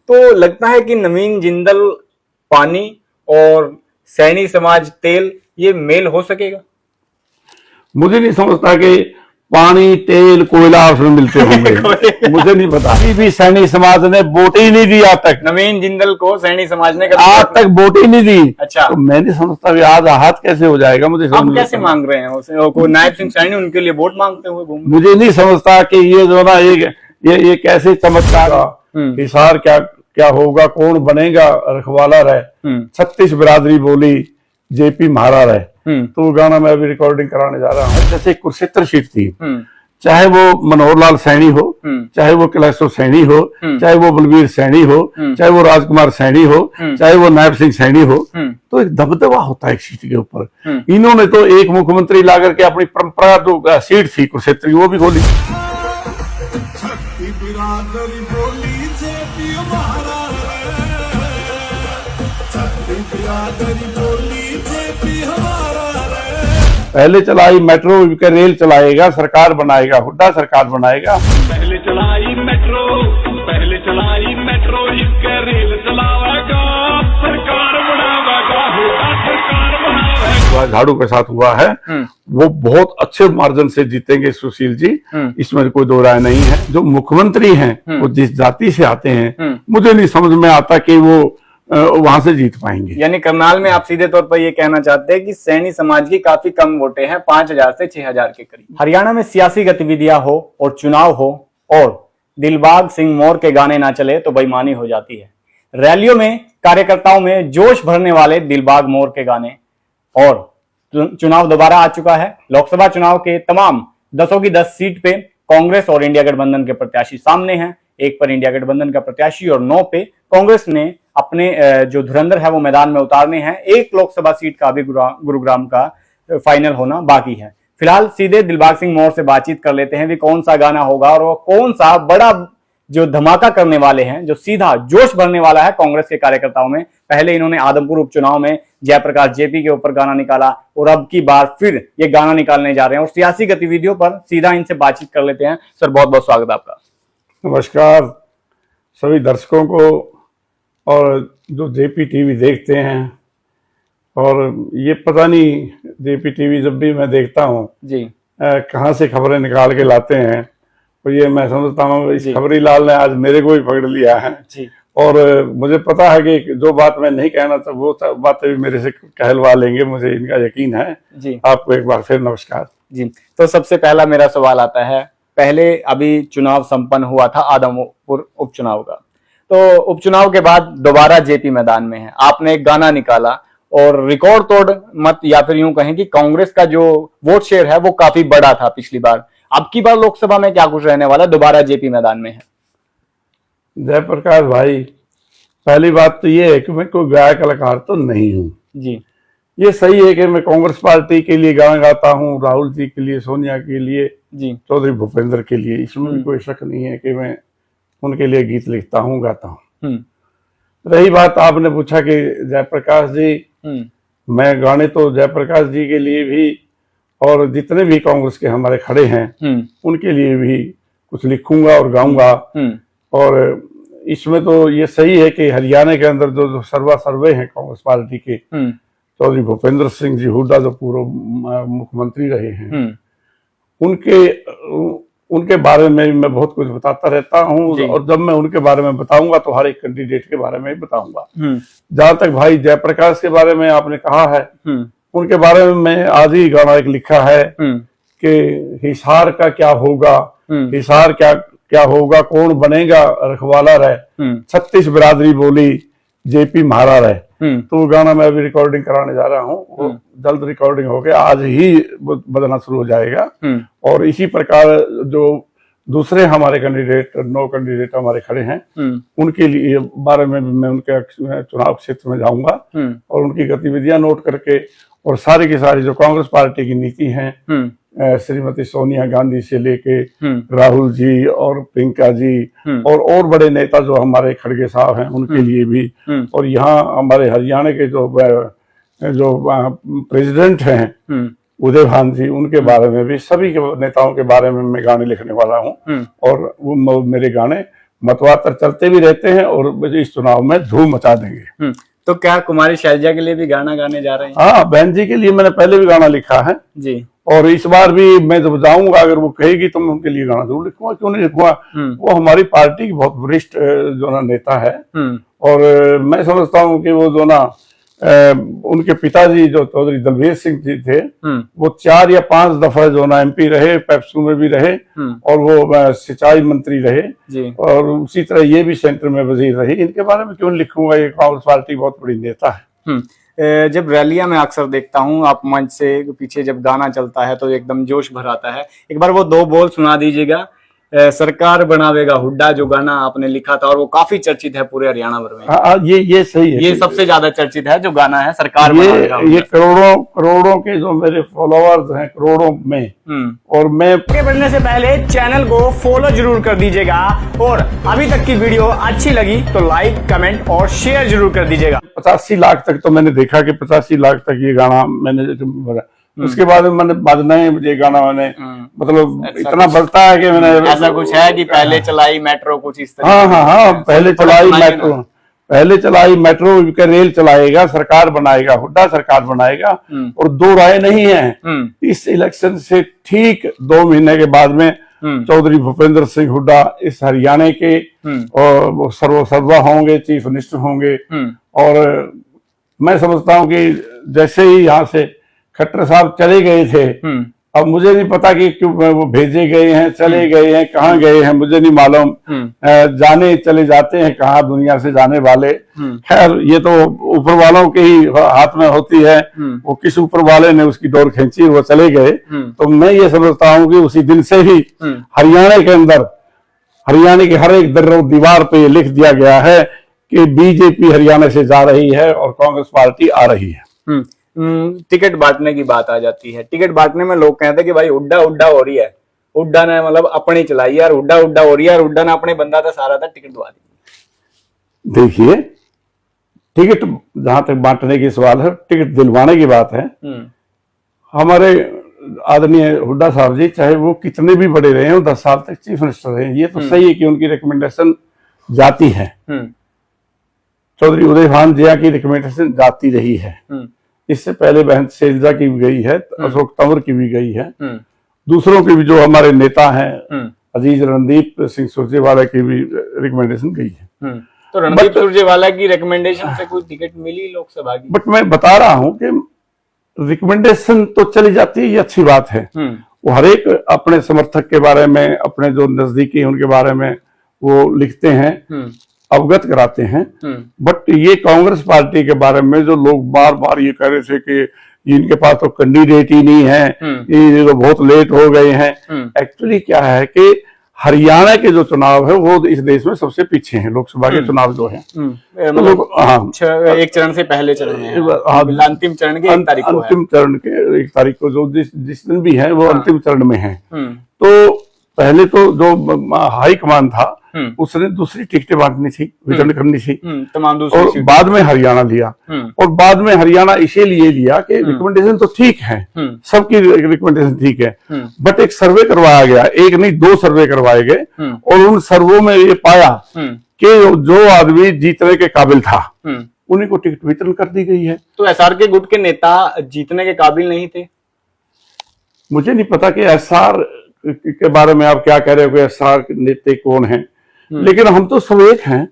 तो लगता है कि नवीन जिंदल पानी और सैनी समाज तेल, ये मेल हो सकेगा? मुझे नहीं समझता कि पानी, तेल, कोयला उसमें मिलते होंगे। मुझे नहीं पता। अभी भी सैनी समाज ने वोट ही नहीं दी आज तक। नवीन जिंदल को सैनी समाज ने आज तक वोट ही नहीं दी। अच्छा, तो मैं नहीं समझता कि आज हाथ कैसे हो जाएगा। मुझे हम कैसे मांग रहे हैं उसे, को नायब सिंह सैनी उनके लिए वोट मांगते हुए घूम? मुझे नहीं समझता कि ये जो ना ये कैसे चमत्कार हिसार क्या होगा, कौन बनेगा रखवाला रहे। 36 बिरादरी बोली जेपी महारा रहे। तो वो गाना मैं अभी रिकॉर्डिंग कराने जा रहा हूँ। जैसे कुरुक्षेत्र सीट थी, चाहे वो मनोहर लाल सैनी हो, चाहे वो कैलाशो सैनी हो, चाहे वो बलबीर सैनी हो, चाहे वो राजकुमार सैनी हो, चाहे वो नायब सिंह सैनी हो, तो एक दबदबा होता है एक सीट के ऊपर। इन्होंने तो एक मुख्यमंत्री ला करके अपनी परंपरा जो सीट थी कुरुक्षेत्र की वो भी खोली। पहले चलाई मेट्रो के रेल चलाएगा, सरकार बनाएगा, हुड्डा सरकार बनाएगा। पहले चलाई मेट्रो इसके रेल चलावेगा, सरकार बनावेगा, हुड्डा सरकार बनावेगा। झाड़ू के साथ हुआ है, वो बहुत अच्छे मार्जिन से जीतेंगे सुशील जी, इसमें कोई दो राय नहीं है। जो मुख्यमंत्री हैं वो जिस जाति से आते हैं, मुझे नहीं समझ में आता कि वो वहां से जीत पाएंगे। यानी करनाल में आप सीधे तौर पर ये कहना चाहते हैं कि सैनी समाज की काफी कम वोटें हैं, 5000 से 6000 के करीब। हरियाणा में सियासी गतिविधियां हो और चुनाव हो और दिलबाग सिंह मोर के गाने ना चले तो बेईमानी हो जाती है। रैलियों में कार्यकर्ताओं में जोश भरने वाले दिलबाग मोर के गाने, और चुनाव दोबारा आ चुका है। लोकसभा चुनाव के तमाम 10 की 10 सीट पे कांग्रेस और इंडिया गठबंधन के प्रत्याशी सामने हैं। 1 पर इंडिया गठबंधन का प्रत्याशी और 9 पे कांग्रेस ने अपने जो धुरंधर है वो मैदान में उतारने हैं। 1 लोकसभा सीट का भी गुरुग्राम का फाइनल होना बाकी है। फिलहाल सीधे दिलबाग सिंह मोर से बातचीत कर लेते हैं भी कौन सा गाना होगा और वो कौन सा बड़ा जो धमाका करने वाले हैं, जो सीधा जोश भरने वाला है कांग्रेस के कार्यकर्ताओं में। पहले इन्होंने आदमपुर उपचुनाव में जयप्रकाश जेपी के ऊपर गाना निकाला और अब की बार फिर ये गाना निकालने जा रहे हैं और सियासी गतिविधियों पर सीधा इनसे बातचीत कर लेते हैं। सर, बहुत बहुत स्वागत आपका। नमस्कार सभी दर्शकों को और जो जेपी टीवी देखते हैं। और ये पता नहीं जेपी टीवी जब भी मैं देखता हूँ जी कहाँ से खबरें निकाल के लाते हैं, तो ये मैं समझता हूँ इस खबरी लाल ने आज मेरे को ही पकड़ लिया है जी। और मुझे पता है कि जो बात मैं नहीं कहना था वो बातें भी मेरे से कहलवा लेंगे, मुझे इनका यकीन है जी। आपको एक बार फिर नमस्कार जी। तो सबसे पहला मेरा सवाल आता है, पहले अभी चुनाव संपन्न हुआ था आदमपुर उपचुनाव का, तो उपचुनाव के बाद दोबारा जेपी मैदान में है। आपने एक गाना निकाला और रिकॉर्ड तोड़ मत, या फिर यूं कहें कि कांग्रेस का जो वोट शेयर है वो काफी बड़ा था पिछली बार। अब की बार लोकसभा में क्या कुछ रहने वाला, दोबारा जेपी मैदान में है? जयप्रकाश भाई, पहली बात तो ये है कि मैं कोई गायक कलाकार तो नहीं हूँ जी। ये सही है कि मैं कांग्रेस पार्टी के लिए गाना गाता हूँ, राहुल जी के लिए, सोनिया के लिए जी, चौधरी भूपेंद्र के लिए, इसमें भी कोई शक नहीं है कि मैं उनके लिए गीत लिखता हूँ, गाता हूँ। रही बात आपने पूछा कि जयप्रकाश जी, मैं गाने तो जयप्रकाश जी के लिए भी और जितने भी कांग्रेस के हमारे खड़े हैं उनके लिए भी कुछ लिखूंगा और गाऊंगा। और इसमें तो ये सही है कि हरियाणा के अंदर जो सर्वा सर्वे हैं कांग्रेस पार्टी के, चौधरी भूपेंद्र सिंह जी हुड्डा जो पूर्व मुख्यमंत्री रहे हैं, उनके बारे में मैं बहुत कुछ बताता रहता हूँ। और जब मैं उनके बारे में बताऊंगा तो हर एक कैंडिडेट के बारे में बताऊंगा। जहां तक भाई जयप्रकाश के बारे में आपने कहा है, उनके बारे में मैं आज ही गाना एक लिखा है कि हिसार का क्या होगा, हिसार क्या होगा, कौन बनेगा रखवाला रहे। 36 बिरादरी बोली जेपी महारा रहे। तो वो गाना मैं अभी रिकॉर्डिंग कराने जा रहा हूँ, जल्द रिकॉर्डिंग हो गया, आज ही बजना शुरू हो जाएगा। और इसी प्रकार जो दूसरे हमारे कैंडिडेट 9 कैंडिडेट हमारे खड़े हैं, उनके लिए बारे में मैं उनके चुनाव क्षेत्र में जाऊंगा और उनकी गतिविधियां नोट करके, और सारी की सारी जो कांग्रेस पार्टी की नीति है, श्रीमती सोनिया गांधी से लेके राहुल जी और प्रियंका जी और बड़े नेता जो हमारे खड़गे साहब हैं उनके लिए भी, और यहाँ हमारे हरियाणा के जो प्रेसिडेंट हैं उदय भान जी, उनके बारे में भी, सभी के नेताओं के बारे में मैं गाने लिखने वाला हूँ। और वो मेरे गाने मतवातर चलते भी रहते हैं और इस चुनाव में धूम मचा देंगे। तो क्या कुमारी शैलजा के लिए भी गाना गाने जा रहे हैं? हाँ, बहन जी के लिए मैंने पहले भी गाना लिखा है जी, और इस बार भी मैं जब जाऊंगा, अगर वो कहेगी तो मैं उनके लिए गाना जरूर लिखूंगा, क्यों नहीं लिखूंगा। वो हमारी पार्टी की बहुत वरिष्ठ जो ना नेता है, और मैं समझता हूँ कि वो जो ना उनके पिताजी जो चौधरी दलवीर सिंह जी थे, वो 4 या 5 दफा जो ना MP रहे, पेप्सू में भी रहे, और वो सिंचाई मंत्री रहे जी। और उसी तरह ये भी सेंटर में वजीर रहे। इनके बारे में क्यों लिखूंगा, ये कांग्रेस पार्टी बहुत बड़ी नेता है। जब रैलियां में अक्सर देखता हूं, आप मंच से पीछे जब गाना चलता है तो एकदम जोश भर आता है। एक बार वो 2 बोल सुना दीजिएगा, सरकार बनावेगा हुड्डा, जो गाना आपने लिखा था और वो काफी चर्चित है पूरे हरियाणा भर में। हाँ, ये सही है, ये सबसे ज्यादा चर्चित है जो गाना है, सरकार बनावेगा हुड्डा। ये करोड़ों के जो मेरे फॉलोअर्स हैं, करोड़ों में, और मैं आगे बढ़ने से पहले चैनल को फॉलो जरूर कर दीजिएगा, और अभी तक की वीडियो अच्छी लगी तो लाइक, कमेंट और शेयर जरूर कर दीजिएगा। 85 लाख तक तो मैंने देखा कि 85 लाख तक ये गाना मैंने, उसके बाद मैंने बजना है ये गाना, मैंने मतलब इतना बजता है कि मैंने, ऐसा कुछ है कि पहले चलाई मेट्रो, कुछ इस तरह। हाँ, पहले चलाई मेट्रो के रेल चलाएगा, सरकार बनाएगा हुड्डा, सरकार बनाएगा, और 2 राय नहीं है। इस इलेक्शन से ठीक 2 महीने के बाद में चौधरी भूपेंद्र सिंह हुड्डा इस हरियाणा के और सर्वा होंगे, चीफ मिनिस्टर होंगे। और मैं समझता हूँ कि जैसे ही यहाँ से खट्टर साहब चले गए थे, अब मुझे नहीं पता कि क्यों वो भेजे गए हैं, चले गए हैं, कहाँ गए हैं मुझे नहीं मालूम। जाने चले जाते हैं कहाँ दुनिया से जाने वाले। खैर, ये तो ऊपर वालों के ही हाथ में होती है, वो किस ऊपर वाले ने उसकी डोर खींची, वो चले गए। तो मैं ये समझता हूँ कि उसी दिन से ही हरियाणा के अंदर, हरियाणा की हर एक दीवार पे ये लिख दिया गया है कि बीजेपी हरियाणा से जा रही है और कांग्रेस पार्टी आ रही है। टिकट बांटने की बात आ जाती है। टिकट बांटने में लोग कहते हैं कि भाई हुड्डा हो रही है, हुड्डा ने मतलब अपनी चलाई यार, हुड्डा हो रही है, और हुड्डा ने अपने बंदा था सारा था, टिकट दवा दी। देखिए, टिकट जहां तक बांटने की सवाल है, टिकट दिलवाने की बात है। हमारे आदरणीय हुड्डा साहब जी, चाहे वो कितने भी बड़े रहे हो, 10 साल तक चीफ मिनिस्टर रहे, ये तो सही है कि उनकी रिकमेंडेशन जाती है। चौधरी उदय भान जिया की रिकमेंडेशन जाती रही है। इससे पहले बहन शैलजा की भी गई है, अशोक तंवर की भी गई है, दूसरों की भी जो हमारे नेता हैं, अजीज रणदीप सिंह सुरजेवाला की भी रिकमेंडेशन गई है। तो रणदीप सुरजेवाला की रिकमेंडेशन से कोई टिकट मिली लोकसभा की? बट मैं बता रहा हूं कि रिकमेंडेशन तो चली जाती है, ये अच्छी बात है। वो हर एक अपने समर्थक के बारे में, अपने जो नजदीकी उनके बारे में वो लिखते हैं, अवगत कराते हैं। बट ये कांग्रेस पार्टी के बारे में जो लोग बार बार ये कह रहे थे कि इनके पास तो कैंडिडेट ही नहीं है, ये तो बहुत लेट हो गए हैं। एक्चुअली क्या है कि हरियाणा के जो चुनाव है वो इस देश में सबसे पीछे हैं, लोकसभा के चुनाव जो है। तो लोग एक चरण से पहले चरण में, अंतिम चरण के 1 तारीख को, अंतिम चरण के 1 तारीख को जो जिस दिन भी है वो अंतिम चरण में है। तो पहले तो जो हाई कमान था उसने दूसरी टिकटें बांटनी थी, वितरण करनी थी, तमाम दूसरी, और बाद में हरियाणा लिया। और बाद में हरियाणा इसीलिए लिया कि रिकमेंडेशन तो ठीक है, सबकी रिकमेंडेशन ठीक है, बट एक सर्वे करवाया गया, एक नहीं 2 सर्वे करवाए गए, और उन सर्वों में ये पाया कि जो आदमी जीतने के काबिल था उन्हीं को टिकट वितरण कर दी गई है। तो SRK गुट के नेता जीतने के काबिल नहीं थे? मुझे नहीं पता कि SR के बारे में आप क्या कह रहे हो कि SR नेता कौन है, लेकिन हम तो सब एक हैं।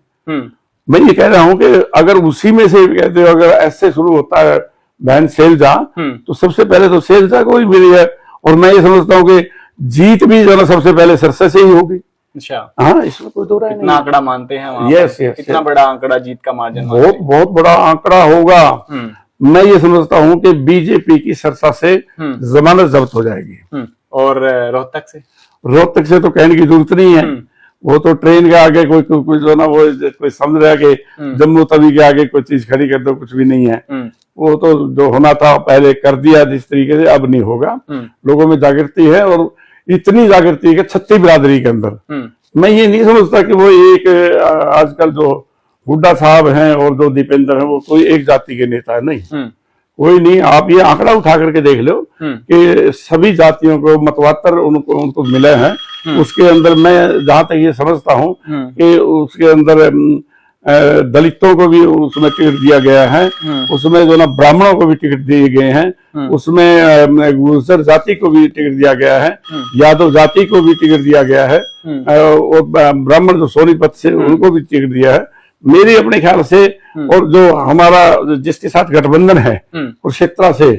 मैं ये कह रहा हूं कि अगर उसी में से कहते हो, अगर ऐसे शुरू होता है बहन शैलजा, तो सबसे पहले तो शैलजा को ही मिली है, और मैं ये समझता हूं कि जीत भी जो ना सबसे पहले सरसे से ही होगी। अच्छा, हाँ, इसमें कोई दो राय नहीं। कितना आंकड़ा मानते हैं वहां? यस, कितना बड़ा आंकड़ा जीत का मार्जिन? बहुत बड़ा आंकड़ा होगा। मैं ये समझता हूँ कि बीजेपी की सरसा से जमानत जब्त हो जाएगी। और रोहतक से तो कहने की जरूरत नहीं है, वो तो ट्रेन के आगे कोई जो ना, वो कोई समझ रहा है कि जम्मू तवी के आगे कोई चीज खड़ी कर दो, कुछ भी नहीं है। वो तो जो होना था पहले कर दिया जिस तरीके से, अब नहीं होगा। लोगों में जागृति है, और इतनी जागृति है कि छत्ती बिरादरी के अंदर। मैं ये नहीं समझता कि वो एक आजकल जो हुड्डा साहब हैं और जो दीपेंद्र हैं वो कोई एक जाति के नेता है, नहीं। कोई नहीं, आप ये आंकड़ा उठा करके देख लो कि सभी जातियों को मतवातर उनको मिले हैं। उसके अंदर मैं जहां तक ये समझता हूं कि उसके अंदर दलितों को भी उसमें टिकट दिया गया है, उसमें जो ना ब्राह्मणों को भी टिकट दिए गए हैं, उसमें गुर्जर जाति को भी टिकट दिया गया है, यादव जाति को भी टिकट दिया गया है, और ब्राह्मण जो सोनीपत से उनको भी टिकट दिया है। मेरी अपने ख्याल से, और जो हमारा जिसके साथ गठबंधन है कुरुक्षेत्र से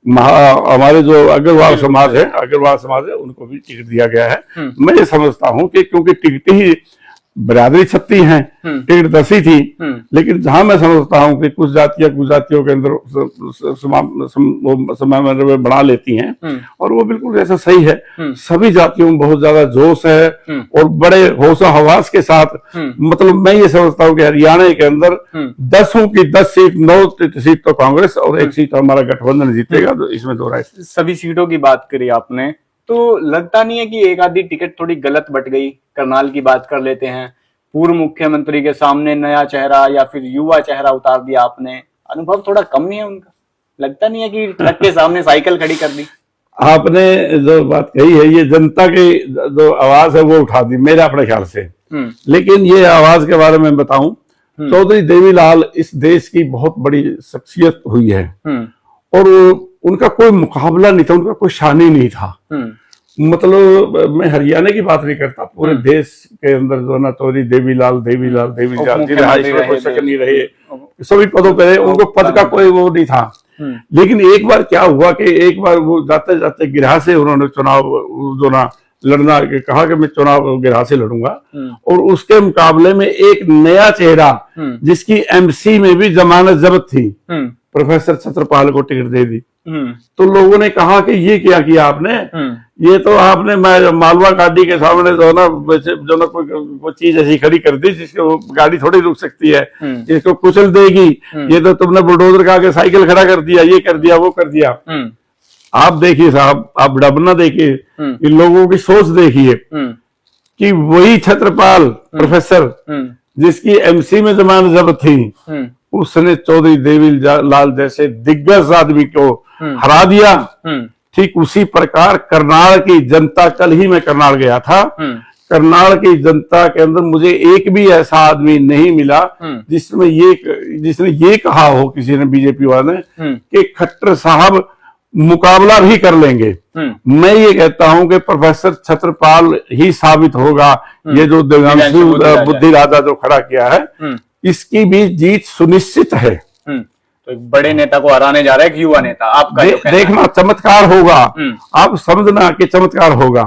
हमारे जो अग्रवाल समाज है उनको भी टिकट दिया गया है। मैं ये समझता हूं कि क्योंकि टिकट ही बरादरी 36 है, टिकट 10 ही थी, लेकिन जहां मैं समझता हूं कि कुछ जातियों के अंदर समय बना लेती हैं, और वो बिल्कुल ऐसा सही है। सभी जातियों में बहुत ज्यादा जोश है और बड़े होशो हवास के साथ, मतलब मैं ये समझता हूं कि हरियाणा के अंदर 10 की 10 सीट, 9 सीट तो कांग्रेस और 1 सीट हमारा गठबंधन जीतेगा, तो इसमें दो राय। सभी सीटों की बात करी आपने, तो लगता नहीं है कि एक आधी टिकट थोड़ी गलत बट गई? करनाल की बात कर लेते हैं, पूर्व मुख्यमंत्री के सामने नया चेहरा या फिर युवा चेहरा उतार दिया आपने, अनुभव थोड़ा कम नहीं है उनका? लगता नहीं है कि ट्रक के सामने साइकिल खड़ी कर दी? आपने जो बात कही है, ये जनता की जो आवाज है वो उठा दी मेरे अपने ख्याल से। लेकिन ये आवाज के बारे में बताऊं, चौधरी देवीलाल इस देश की बहुत बड़ी शख्सियत हुई है, और उनका कोई मुकाबला नहीं था, उनका कोई शानी नहीं था। मतलब मैं हरियाणा की बात नहीं करता, पूरे देश के अंदर जो ना चौधरी देवीलाल इसमें कोई शक नहीं रहे, सभी पदों पे रहे, उनको पद का कोई वो नहीं था। लेकिन एक बार क्या हुआ कि एक बार वो जाते जाते गिरहा से उन्होंने चुनाव जो ना लड़ना कहा कि मैं चुनाव गिरहा से लड़ूंगा, और उसके मुकाबले में एक नया चेहरा जिसकी एमसी में भी जमानत जब्त थी, प्रोफेसर छत्रपाल को टिकट दे दी। तो लोगों ने कहा कि ये क्या किया आपने, ये तो आपने मालवा गाड़ी के सामने जो ना कोई चीज ऐसी खड़ी कर दी जिसको गाड़ी थोड़ी रुक सकती है, जिसको कुचल देगी। ये तो तुमने बुलडोजर का आगे साइकिल खड़ा कर दिया, ये कर दिया, वो कर दिया। आप देखिए साहब, आप डबना देखिए, इन लोगों की सोच देखिए कि वही छत्रपाल प्रोफेसर जिसकी एमसी में जमानत जब्त थी, उसने चौधरी देवीलाल जैसे दिग्गज आदमी को हरा दिया। ठीक उसी प्रकार करनाल की जनता, कल ही मैं करनाल गया था, करनाल की जनता के अंदर मुझे एक भी ऐसा आदमी नहीं मिला जिसने ये कहा हो, किसी ने बीजेपी वाले ने, कि खट्टर साहब मुकाबला भी कर लेंगे। मैं ये कहता हूं कि प्रोफेसर छत्रपाल ही साबित होगा, ये जो देवांशु बुद्धि राजा जो खड़ा किया है, इसकी भी जीत सुनिश्चित है। तो एक बड़े नेता को हराने जा रहा है एक युवा नेता, आपका देखना चमत्कार होगा, आप समझना कि चमत्कार होगा।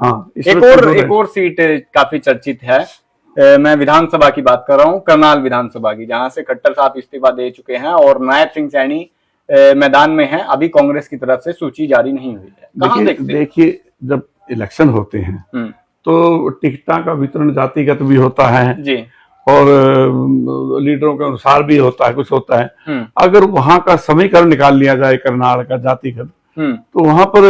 हाँ, एक और सीट काफी चर्चित है, मैं विधानसभा की बात कर रहा हूँ, करनाल विधानसभा की, जहां से खट्टर साहब इस्तीफा दे चुके हैं और नायब सिंह सैनी मैदान में है। अभी कांग्रेस की तरफ से सूची जारी नहीं हुई है। देखिए, जब इलेक्शन होते हैं तो टिकटा का वितरण जातिगत भी होता है जी, और लीडरों के अनुसार भी होता है, कुछ होता है। अगर वहां का समीकरण निकाल लिया जाए करनाल का जातिगत, तो वहां पर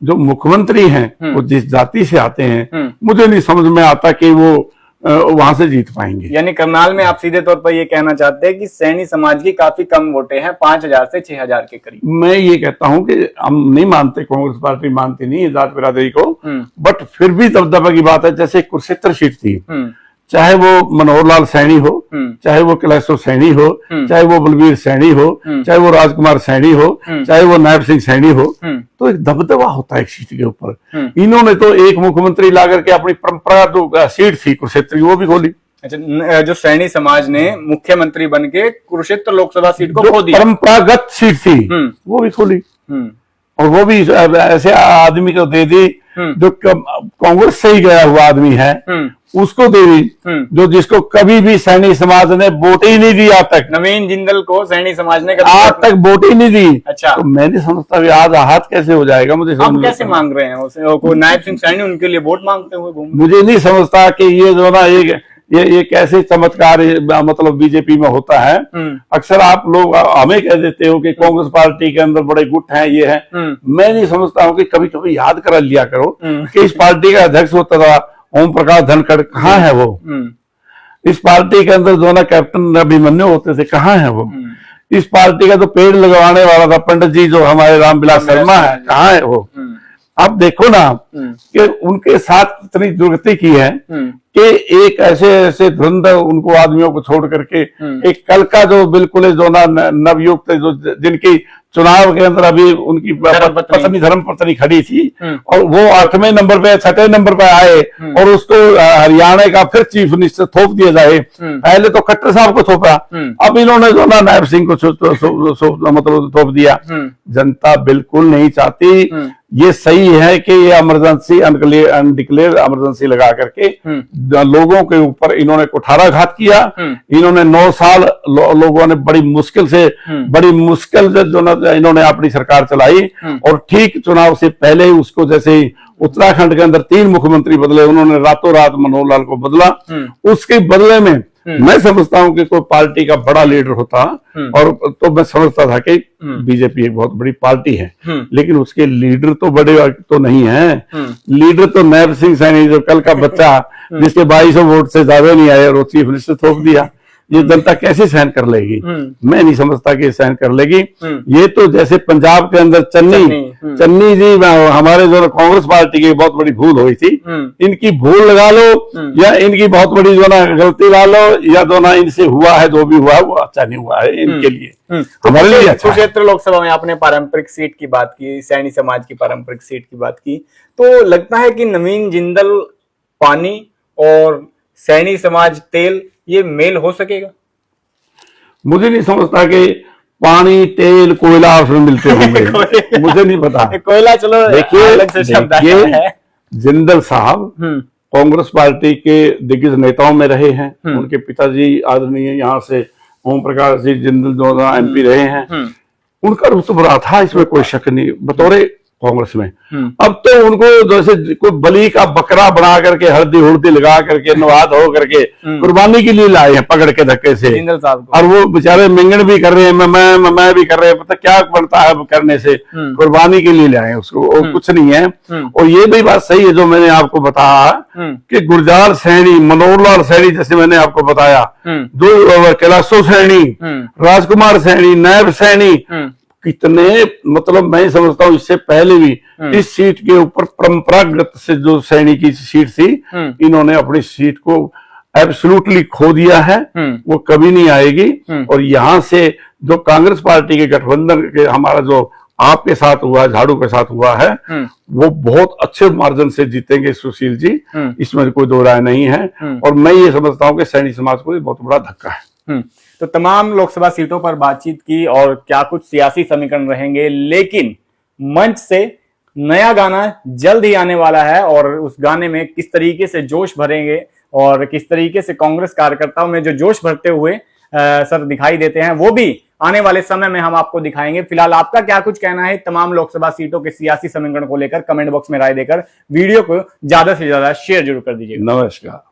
जो मुख्यमंत्री हैं वो जिस जाति से आते हैं, मुझे नहीं समझ में आता कि वो वहां से जीत पाएंगे। यानी करनाल में आप सीधे तौर पर ये कहना चाहते हैं कि सैनी समाज की काफी कम वोटें हैं, 5000 से 6000 के करीब। मैं ये कहता हूं कि हम नहीं मानते, कांग्रेस पार्टी मानती नहीं है जात बिरादरी को, बट फिर भी दबदबा की बात है। जैसे कुरुक्षेत्र सीट थी, चाहे वो मनोहर लाल सैनी हो, चाहे वो कैलाशो सैनी हो, चाहे वो बलबीर सैनी हो, चाहे वो राजकुमार सैनी हो, चाहे वो नायब सिंह सैनी हो, तो एक दबदबा होता है एक सीट के ऊपर। इन्होंने तो एक मुख्यमंत्री ला करके अपनी परंपरागत जो सीट थी कुरुक्षेत्र की, वो भी खोली। अच्छा, जो सैनी समाज ने मुख्यमंत्री बन के कुरुक्षेत्र लोकसभा सीट को खो दिया, परंपरागत सीट थी वो भी खोली, और वो भी ऐसे आदमी को दे दी जो कांग्रेस से ही गया हुआ आदमी है, उसको दे दी, जो जिसको कभी भी सैनी समाज ने वोट ही नहीं दी आज तक। नवीन जिंदल को सैनी समाज ने आज तक वोट ही नहीं दी। अच्छा, तो मैं नहीं समझता भी आज हाथ कैसे हो जाएगा, मुझे हम कैसे मांग रहे हैं नायब सिंह सैनी उनके लिए वोट मांगते हुए? मुझे नहीं समझता कि ये जो ना ये कैसे चमत्कार मतलब बीजेपी में होता है। अक्सर आप लोग हमें कह देते हो कि कांग्रेस पार्टी के अंदर बड़े गुट हैं, ये है। मैं नहीं समझता हूँ कि कभी कभी याद करा लिया करो कि इस पार्टी का अध्यक्ष होता था ओम प्रकाश धनखड़, कहाँ है वो? इस पार्टी के अंदर जो ना कैप्टन अभिमन्यु होते थे, कहाँ है वो? इस पार्टी का तो पेड़ लगवाने वाला था पंडित जी, जो हमारे रामविलास शर्मा है, कहाँ है वो? अब देखो ना कि उनके साथ इतनी दुर्गति की है कि एक ऐसे ऐसे धुंध उनको आदमियों को छोड़ करके एक कल का जो बिल्कुल जो ना नवयुक्त जो जिनकी चुनाव के अंदर अभी उनकी पत्नी धर्म पत्नी खड़ी थी और वो 8वें नंबर पे 6ठे नंबर पे आए और उसको हरियाणा का फिर चीफ मिनिस्टर थोप दिया जाए। पहले तो खट्टर साहब को थोपा, अब इन्होंने जो ना नायब सिंह को मतलब थोप दिया। जनता बिल्कुल नहीं चाहती। ये सही है कि ये इमरजेंसी अनडिक्लेयर इमरजेंसी लगा करके लोगों के ऊपर इन्होंने कुठाराघात किया। इन्होंने 9 साल लोगों ने बड़ी मुश्किल से जो ना इन्होंने अपनी सरकार चलाई और ठीक चुनाव से पहले ही उसको जैसे ही उत्तराखंड के अंदर 3 मुख्यमंत्री बदले, उन्होंने रातों रात मनोहर लाल को बदला। उसके बदले में मैं समझता हूं कि कोई पार्टी का बड़ा लीडर होता और तो मैं समझता था कि बीजेपी एक बहुत बड़ी पार्टी है, लेकिन उसके लीडर तो बड़े तो नहीं है। लीडर तो नायब सिंह सैनी, जो कल का बच्चा जिसके 2200 वोट से ज्यादा नहीं आए और वो चीफ मिनिस्टर थोप दिया। ये जनता कैसे सहन कर लेगी? मैं नहीं समझता कि सहन कर लेगी। ये तो जैसे पंजाब के अंदर चन्नी जी हमारे जो कांग्रेस पार्टी की बहुत बड़ी भूल हुई थी, इनकी भूल लगा लो या इनकी बहुत बड़ी जो ना गलती ला लो, या जो ना इनसे हुआ है जो भी हुआ है वो अच्छा नहीं हुआ है इनके लिए, हमारे लिए अच्छा। कुरुक्षेत्र लोकसभा में आपने पारंपरिक सीट की बात की, सैनी समाज की पारंपरिक सीट की बात की, तो लगता है कि नवीन जिंदल पानी और सैनी समाज तेल, ये मेल हो सकेगा? मुझे नहीं समझता कि पानी तेल कोयला उसमें मिलते होंगे। मुझे नहीं पता। कोयला चलो देखिए जिंदल साहब कांग्रेस पार्टी के दिग्गज नेताओं में रहे हैं। उनके पिताजी आदरणीय यहाँ से ओम प्रकाश जी जिंदल जो MP रहे हैं, उनका रुतबा था, इसमें कोई शक नहीं, बतौर कांग्रेस में। अब तो उनको जैसे कोई बलि का बकरा बना करके हल्दी हुल्दी लगा करके नवा धो करके कुर्बानी के लिए लाए हैं पकड़ के धक्के से, और वो बेचारे मिंगन भी कर रहे हैं, मैं भी कर रहे हैं, पता क्या बनता है करने से, कुर्बानी के लिए लाए उसको, कुछ नहीं है। और ये भी बात सही है जो मैंने आपको बताया कि गुरजार सैनी, मनोहर लाल सैनी जैसे मैंने आपको बताया, जो कैलाशो सैनी, राजकुमार सैनी, नायब सैनी, कितने मतलब मैं समझता हूँ इससे पहले भी इस सीट के ऊपर परंपरागत से जो सैनी की सीट थी, इन्होंने अपनी सीट को एब्सोल्युटली खो दिया है, वो कभी नहीं आएगी। और यहाँ से जो कांग्रेस पार्टी के गठबंधन के हमारा जो आपके साथ हुआ, झाड़ू के साथ हुआ है, वो बहुत अच्छे मार्जिन से जीतेंगे सुशील जी, इसमें कोई दो राय नहीं है। और मैं ये समझता हूँ कि सैनी समाज को बहुत बड़ा धक्का है। तो तमाम लोकसभा सीटों पर बातचीत की और क्या कुछ सियासी समीकरण रहेंगे, लेकिन मंच से नया गाना जल्द ही आने वाला है और उस गाने में किस तरीके से जोश भरेंगे और किस तरीके से कांग्रेस कार्यकर्ताओं में जो जोश भरते हुए सर दिखाई देते हैं, वो भी आने वाले समय में हम आपको दिखाएंगे। फिलहाल आपका क्या कुछ कहना है तमाम लोकसभा सीटों के सियासी समीकरण को लेकर, कमेंट बॉक्स में राय देकर वीडियो को ज्यादा से ज्यादा शेयर जरूर कर दीजिएगा। नमस्कार।